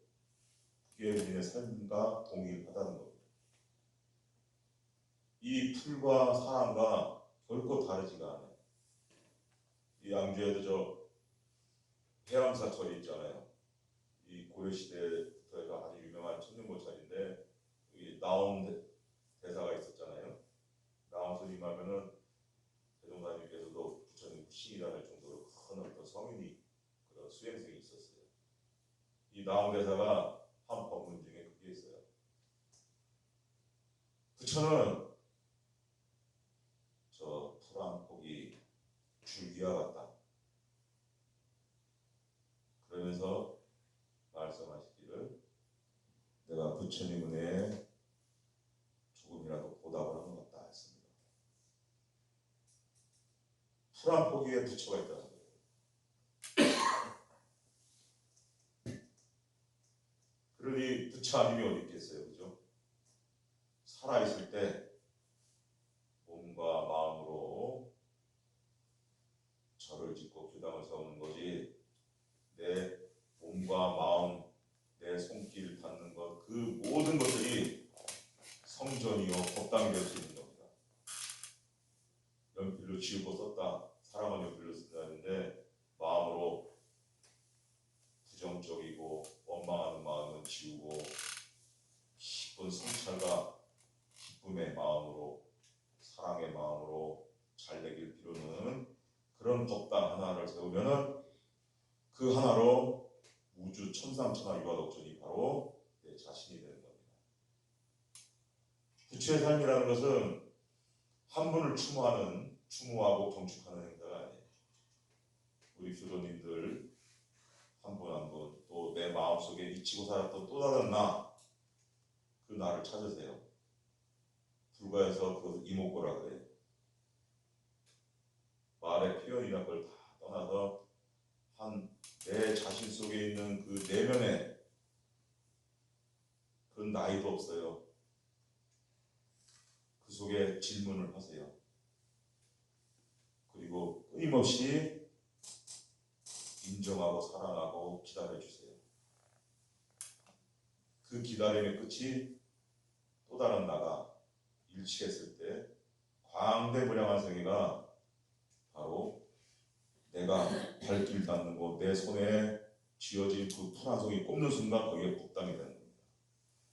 그게 우리의 삶과 동일하다는 겁니다. 이 풀과 사람과 결코 다르지가 않아요. 이 양주에도 해암사철이 있잖아요. 이 고려시대부터 해서 아주 유명한 천년고찰인데 이 나온 대사가 있었잖아요. 나온 스님 하면은 대종사님께서도 부처님 후신이라 할 정도로 큰 어떤 성인이 그런 수행생이 있었어요. 이 나온 대사가 한 법문 중에 그게 있어요. 부처는 저 풀 한 폭이 줄기와 같다. 그러면서 말씀하시기를 내가 부처님 은혜에 조금이라도 보답을 하는 것 같다 했습니다. 풀 한 포기에 부처가 있다는 거예요. 그러니 부처 아님이 어디 있겠어요, 그죠? 살아 있을 때 몸과 마음으로 절을 짓고 규당을 세우는 거지. 내 몸과 마음, 내 손길 닿는 것, 그 모든 것들이 성전이요 법당이 될 수 있는 겁니다. 연필로 지우고 썼다. 사랑은 연필로 쓴다 했는데 마음으로 부정적이고 원망하는 마음은 지우고 기쁜 성찰과 기쁨의 마음으로 사랑의 마음으로 잘 되길 비우는 그런 법당 하나를 세우면은 그 하나로 우주 천상천하 유화덕전이 바로 내 자신이 되는 겁니다. 부처의 삶이라는 것은 한 분을 추모하고 경축하는 행사가 아니에요. 우리 교도님들 한 분 한 분 또 내 마음속에 잊히고 살았던 또 다른 나, 그 나를 찾으세요. 불가해서 그것을 이목구라 그래요. 말의 표현이나 걸 다 떠나서 한 내 자신 속에 있는 그 내면에 그런 나이도 없어요. 그 속에 질문을 하세요. 그리고 끊임없이 인정하고 사랑하고 기다려주세요. 그 기다림의 끝이 또 다른 나가 일치했을 때 광대무량한 세계가 바로 내가 발길 닿는 곳, 내 손에 쥐어진 그 풀 한 송이 꼽는 순간 거기에 법당이 되는 겁니다.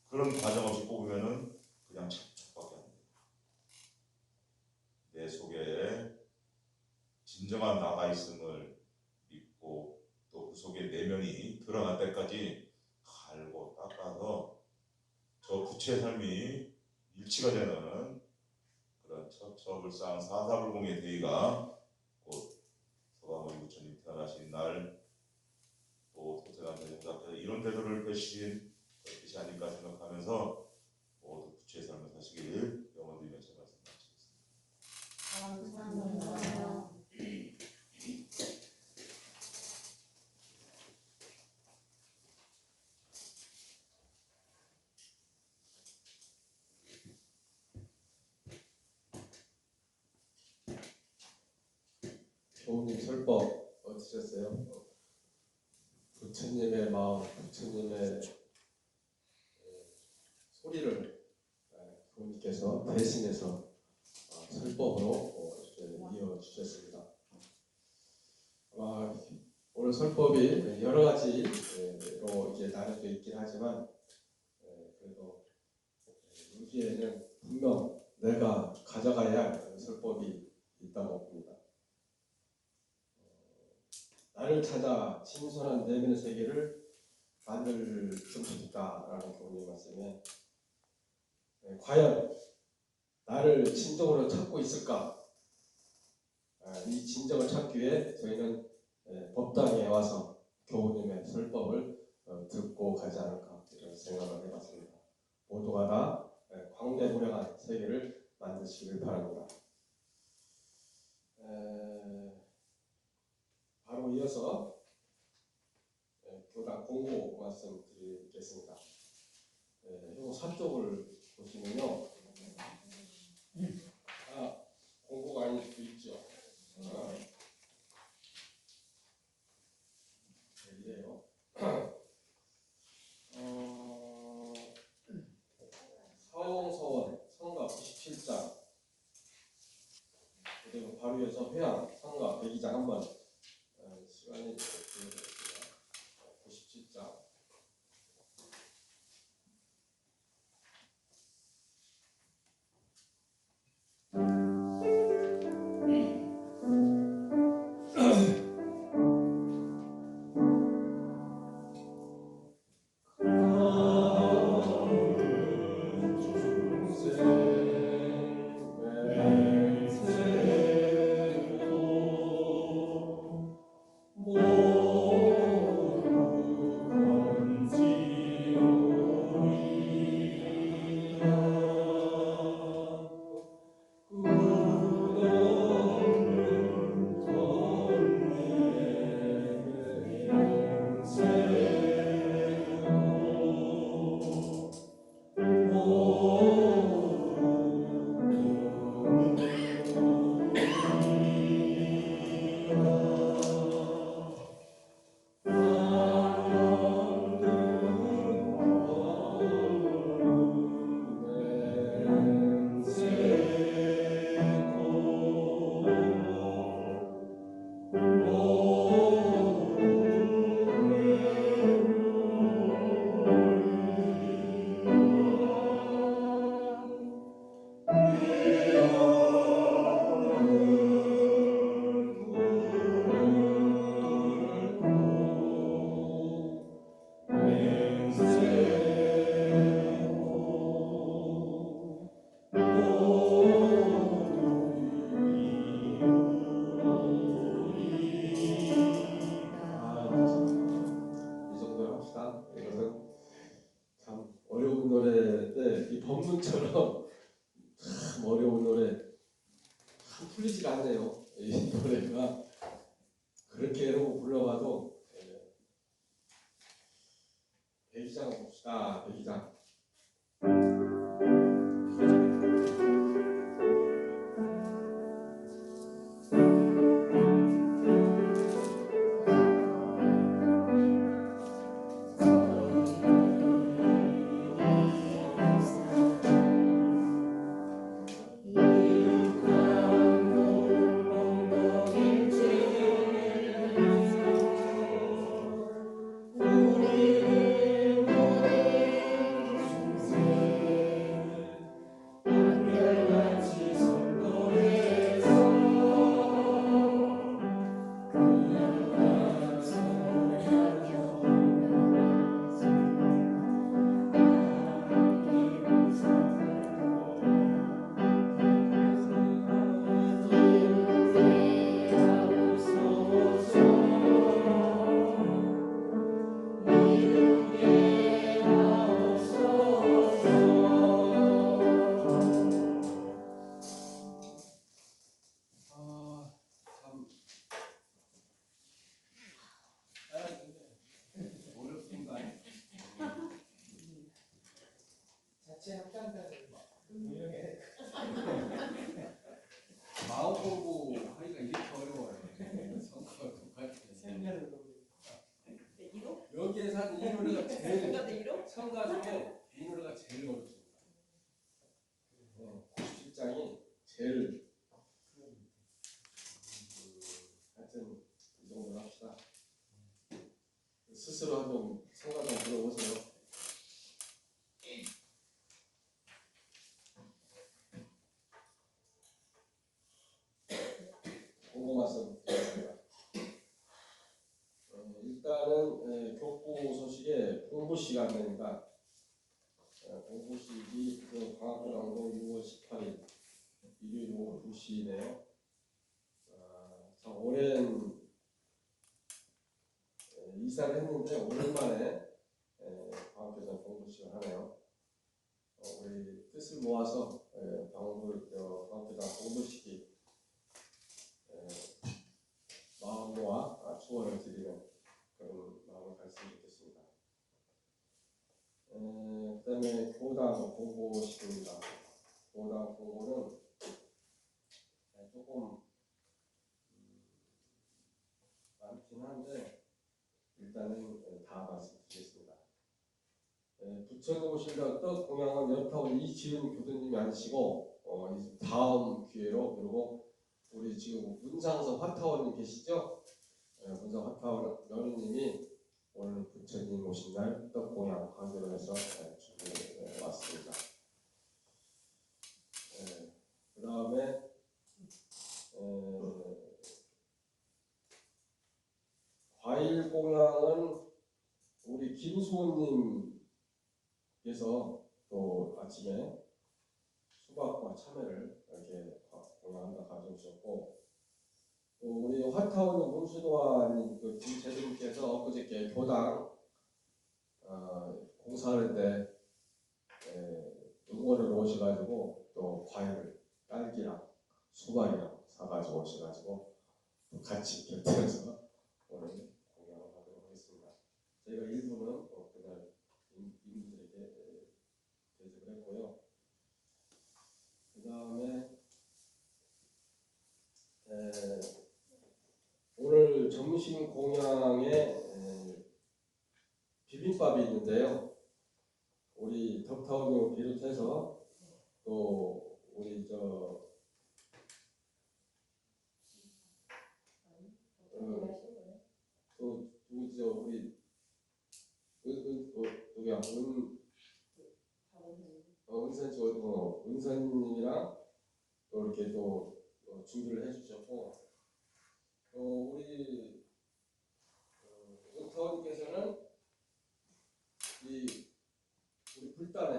그런 과정 없이 꼽으면은 그냥 접촉밖에 안 돼요. 내 속에 진정한 나가 있음을 믿고 또 그 속에 내면이 드러날 때까지 갈고 닦아서 저 부처의 삶이 일치가 되는 그런 첩첩을상 사사불공의 대의가 곧 서가모니 부처님 태어나신 날, 또 토태난 대종사 이런 태도를 펼친 뜻이 아닐까 생각하면서 모두 부처의 삶을 사시길 영원히 제 말씀 마치겠습니다. 감사합니다. 교우님 설법 어떠셨어요? 부처님의 마음, 부처님의 소리를 교우님께서 대신해서 설법으로 이어주셨습니다. 오늘 설법이 여러 가지로 이제 나눠져 있긴 하지만 그래도 여기에는 분명 내가 가져가야 할 설법이 있다고 봅니다. 나를 찾아 신선한 내면의 세계를 만들 좀 있다라는 교우님 말씀에 과연 나를 진정으로 찾고 있을까? 이 진정을 찾기 위해 저희는 법당에 와서 교우님의 설법을 듣고 가지 않을까 이런 생각을 해봤습니다. 모두가 다 광대무량한 세계를 만드시길 바랍니다. 바로 이어서 교당 공고 말씀드리겠습니다. 이 사쪽을 보시면요, 공고가 아닐 수도 있죠. 이래요. 사홍서원 성가 97장, 그리고 바로 이어서 회양 성가 102장 한번 시간이 되겠습니다. 법문처럼 참 어려운 노래 참 풀리지가 않네요. 이 노래가 그렇게 해놓고 불러봐도 배기장 봅시다. 배기장. 어렵습니다. 자체 합장단을 유명해. 마음 공부하기가 이렇게 어려워요. 성과가 똑같은 생년을 여기에서 한 이 노래가 제일 성가 중에 이 노래가 제일 어렵습니다. 97장이 제일 하여튼 이 정도로 합시다. 스스로 한번 성가 좀 들어보세요. 공고말씀 드리겠습니다. 일단은 교구 소식에 공부 시간입니다. 공부식이 방학고등학교 6월 18일 일요일 오후 2시네요. 참 오랜 이사를 했는데 오랜만에 방학교장 공부식을 하네요. 우리 뜻을 모아서 방학교장 공부식이 마음 모아 축원을 드리는 그런 마음을 가졌으면 좋겠습니다. 그 다음에 교당 공고식입니다. 교당 공고는 조금 많긴 한데 일단은 다 말씀드리겠습니다. 부천에 오시려 떡 공양은 연타원 이지은 교수님이 아니시고 다음 기회로 그리고 우리 지금 문상서 화타원님 계시죠? 문상 화타원 며느님이 오늘 부처님 오신 날 떡 공양 강조를 해서 준비해 왔습니다. 그 다음에 과일 공양은 우리 김수호님께서 또 아침에 수박과 참외를 이렇게 공양한다 가져오셨고 또 우리 화타원 문수도환 그 김재등께서 엊그저께 교당 공사하는데 응원을 오셔가지고 또 과일을 딸기랑 수박이랑 사가지고 오셔가지고 또 같이 곁들여서 오늘 공양을 하도록 하겠습니다. 저희가 일부는 그날 이분들에게 대접을 했고요. 그 다음에 오늘 점심 공양에 비빔밥이 있는데요. 우리 덕타원을 비롯해서 또 우리 또 누구죠? 우리 누구야? 은선님이랑 또 이렇게 또 준비를 해주셨고 우리 은타원님께서는 우리 불단에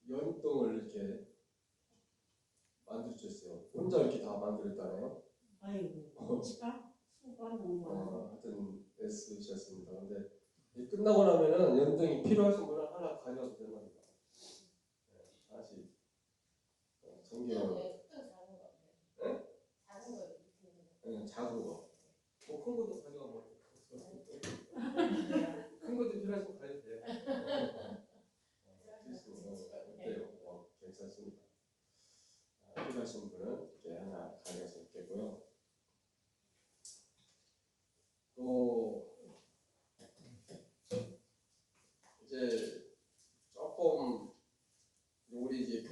연등을 이렇게 만들어주셨어요. 혼자 이렇게 다 만들었다네요. 아이고, 수가 너무 많아. 하여튼 애쓰셨습니다. 근데 끝나고 나면은 연등이 필요하신 분은 하나 가져가도 되는 겁니다.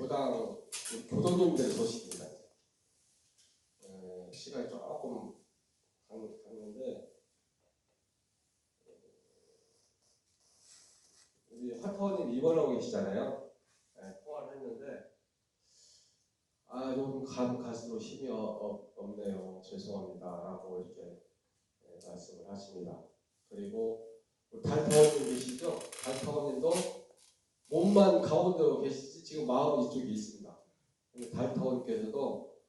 교당 교도님들 소식입니다. 시간이 조금 갔는데 우리 화터님 입원하고 계시잖아요. 통화를 했는데 요즘 갈수록 힘이 없네요. 죄송합니다라고 이렇게 말씀을 하십니다. 그리고 달타원님 계시죠? 달타원님도 몸만 가운데로 계시지 지금 마음은 이쪽에 있습니다. 달타원님께서도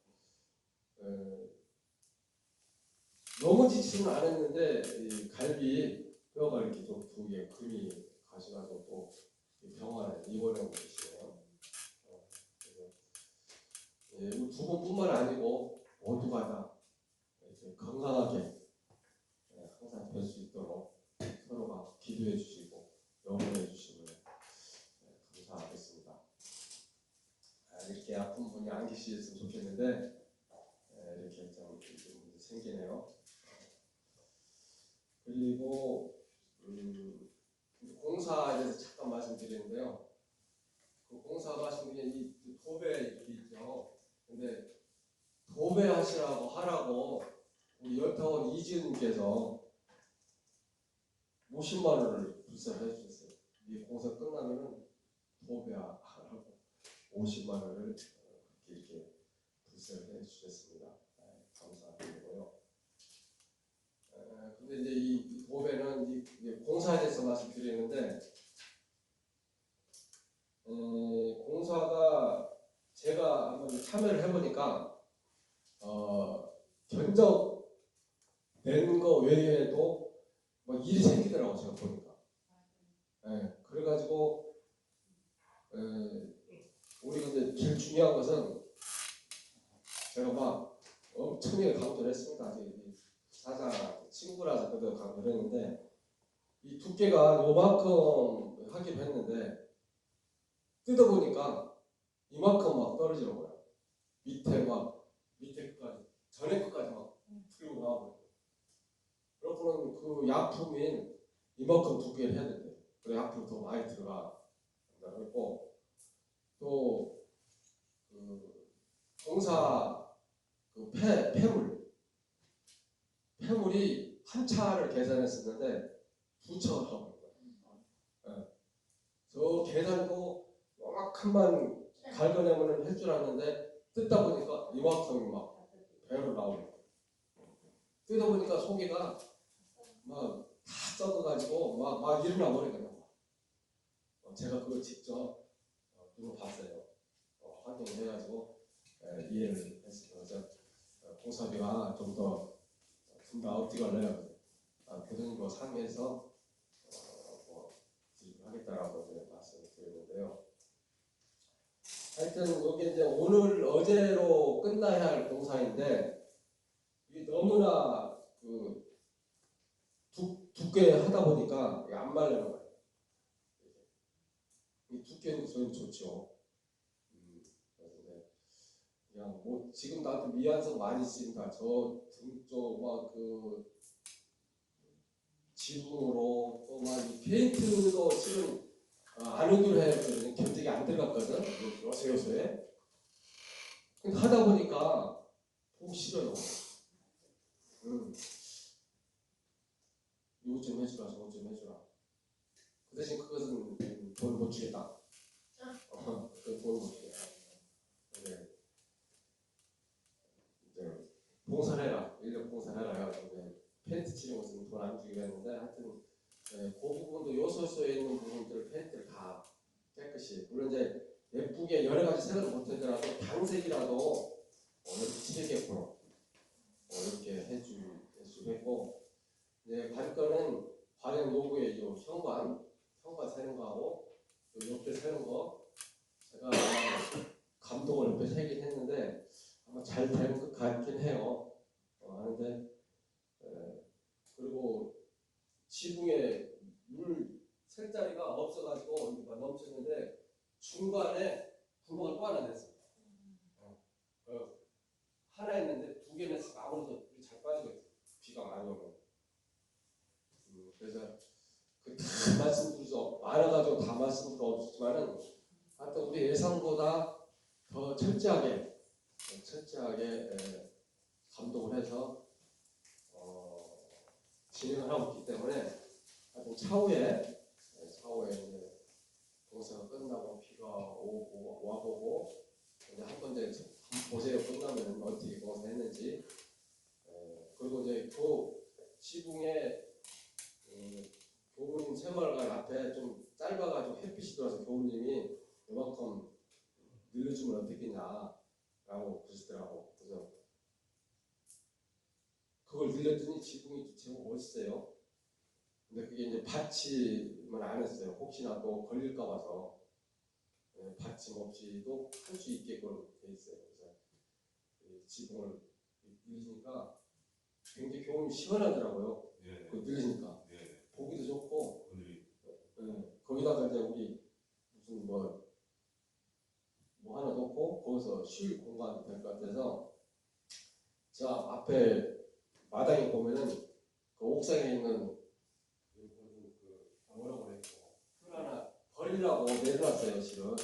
너무 지치는 않았는데 이 갈비 뼈가 이렇게 좀 두 개 금이 가셔가지고 또 병원에 입원하고 계시네요. 그래서 두 분뿐만 아니고 모두가 다 이렇게 건강하게 항상 뵐 수 있도록 서로가 기도해 주시고 영원해 주시면 감사하겠습니다. 이렇게 아픈 분이 안 계셨으면 좋겠는데 이렇게 좀 생기네요. 그리고 공사에 대해서 잠깐 말씀드리는데요. 그 공사 말씀드린 이 도배 이렇게 있죠. 근데 도배 하라고 우리 여타원 이지은님께서 50만 원을 불사를 해주셨어요. 이 공사 끝나면은 도배하라고 50만 원을 이렇게 불사를 해주셨습니다. 감사드리고요. 근데 이제 이 도배는 이 공사에 대해서 말씀드리는데 공사가 제가 한번 참여를 해보니까 견적 낸 거 외에도 뭐 일이 생기더라고 제가 보니까. 그래가지고 우리 근데 제일 중요한 것은 제가 막 엄청나게 강조를 했습니다. 사장 친구라서 그래도 강조를 했는데 이 두께가 요만큼 하기로 했는데 뜯어보니까 이만큼 막 떨어지더라고요. 밑에 끝까지 전에 끝까지 막 들고 나와버려요. 그렇고는 그 약품인 이만큼 두께를 해야 된대요. 그래 약품이 더 많이 들어간다고 했고 또 공사 폐물이 한 차를 계산했었는데 두 차가 나오는 거예요. 저 계산도 요만큼만 갈겨내면 할 줄 알았는데 뜯다 보니까 이만큼이 막 배로 나오는 거예요. 뜯다 보니까 속에가 막 다 썩어가지고 막 일어나 버리거든요. 제가 그걸 직접 눈으로 봤어요. 확인을 해가지고 이해를 했습니다. 그래서 공사비가 좀 더 어떻게 할래요? 교수님과 상의해서 하겠다라고 말씀을 드리는데요. 하여튼 여기 이제 오늘 어제로 끝나야 할 공사인데 이게 너무나 두께 하다 보니까 안 말리는 거예요. 이 두께는 저는 좋죠. 그런데 그냥 뭐 지금 나도 미완성 많이 쓰니까 저 등쪽 지붕으로 또 막 페인트도 실은 안 오기로 했거든요. 견적이 안 들어갔거든. 요새 근데 하다 보니까 보기 싫어요. 이것 좀 해주라, 저것 좀 해주라. 그 대신 그것은 돈 못 주겠다. 그 돈 못 주겠다. 네. 이제 봉사를 해라. 인력 봉사를 해라. 페인트 치는 것은 돈 안 주기로 했는데 하여튼 그 부분도 요소수에 있는 부분들을 페인트를 다 깨끗이 물론 이제 예쁘게 여러 가지 색을 못하더라도 당색이라도 이렇게 칠하게끔 이렇게 해주겠고 이제 관건은 관련 요구에 이 현관 세는 거하고 옆에 세는 거 제가 감독을 옆에 세긴 했는데 아마 잘 된 것 같긴 해요. 하는데 그리고 지붕에 물 셀 자리가 없어가지고 넘쳤는데 중간에 구멍을 또 하나 냈어요. 하나 했는데 두 개 냈으니까 아무래도 잘 빠지고 있어요. 비가 많이 오면. 그래서 다 말씀드릴 수 많아가지고 다 말씀드릴 수 없지만은 하여튼 우리 예상보다 더 철저하게 감독을 해서 진행을 하고 있기 때문에 하여튼 차후에 이제 공사가 끝나고 비가 와보고 이제 한번 이제 보세요. 끝나면 어떻게 공사했는지. 그리고 이제 그 지붕에 교우님 생활관 앞에 좀 짧아가지고 햇빛이 들어와서 교우님이 이만큼 늘려주면 어떻겠냐라고 그러시더라고. 그래서 그걸 늘렸더니 지붕이 제법 멋있어요. 근데 그게 이제 받침을 안 했어요. 혹시나 또 걸릴까 봐서 받침 없이도 할 수 있게끔 돼 있어요. 그래서 지붕을 늘리니까 굉장히 교훈이 시원하더라고요. 예. 그 늘리니까 예. 보기도 좋고 오늘이 거기다가 이제 우리 무슨 뭐 하나 놓고 거기서 쉴 공간이 될 것 같아서 저 앞에 마당에 보면은 그 옥상에 있는 뭐라고 그래 풀 하나 버리려고 내려놨어요. 실은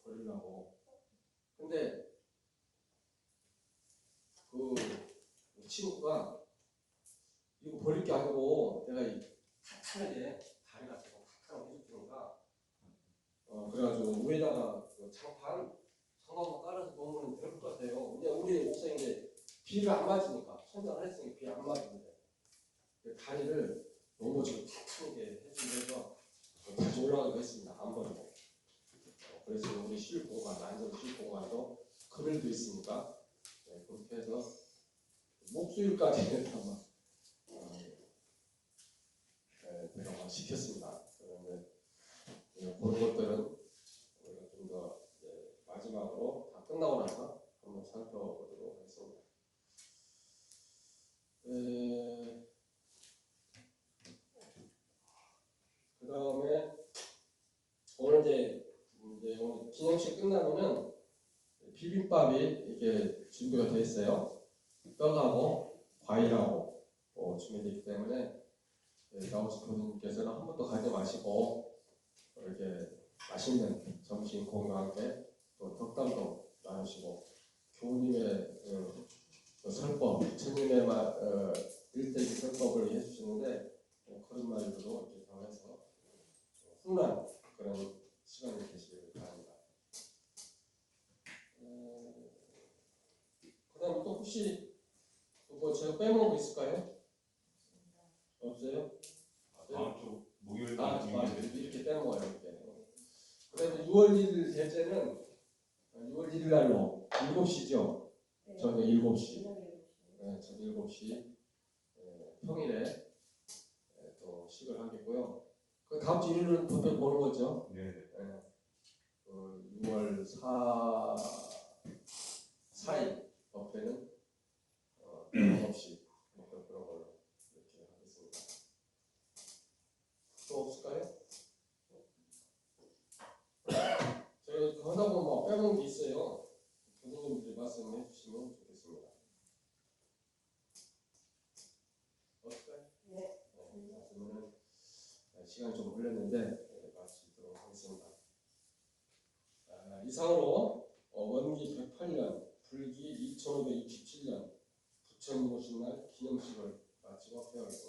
버리려고. 근데 그 친구가 이거 버릴 게 아니고 내가 탄탄하게 다리 같은 거 탄탄하게 해주니까 그래가지고 위에다가 그 장판 깔아서 놓으면 될 것 같아요. 근데 우리 옥상에 비가 안 맞으니까 천장을 했으니까 비 안 맞는데 다리를 너무 지금 탄탄하게 해주면서 다시 올라가기로 했습니다. 안 버리고. 그래서 우리 쉴 공간, 앉아서 쉴 공간도 그늘도 있으니까 그렇게 해서 목수일까지 아마 내가 시켰습니다. 그런데 그런 것들은 우리가 좀 더 마지막으로 다 끝나고 나서 한번 살펴보도록 하겠습니다. 그 다음에 오늘 이제 오늘 기념식 끝나면은 비빔밥이 이렇게 준비가 되어 있어요. 떡하고 과일하고 준비되어 있기 때문에 나오신 교수님께서는 한 번도 가지 마시고 이렇게 맛있는 점심 공과 함께 또 덕담도 나누시고 교우님의 설법, 부처님의 일대기 설법을 해주시는데 그런 말들도 이렇게 더해서 훈훈한 그런 시간이 되시길 바랍니다. 그 다음에 또 혹시 뭐 제가 빼먹은 거 있을까요? 없어요? 다음 주 목요일 이렇게 빼먹어요. 이렇게. 그 다음에 6월 1일 대제는 6월 1일 날로 7시죠. 저녁 7시. 저녁 7시 평일에 또 식을 하겠고요. 그 다음 주 일요일은 보통 보는 거죠. 네. 6월 4일 옆에는 9시 그런 걸로 이렇게 하겠습니다. 또 없을까요? 저희가 하다 보면 뭐 빼먹은 게 있어요. 교수님들이 말씀해 주시면 좋겠습니다. 없을까요? 네. 그러면 시간이 좀 흘렸는데 마치도록 하겠습니다. 이상으로 원기 108년, 불기 2567년 부처님 오신 날 기념식을 마치고 회하겠습니다.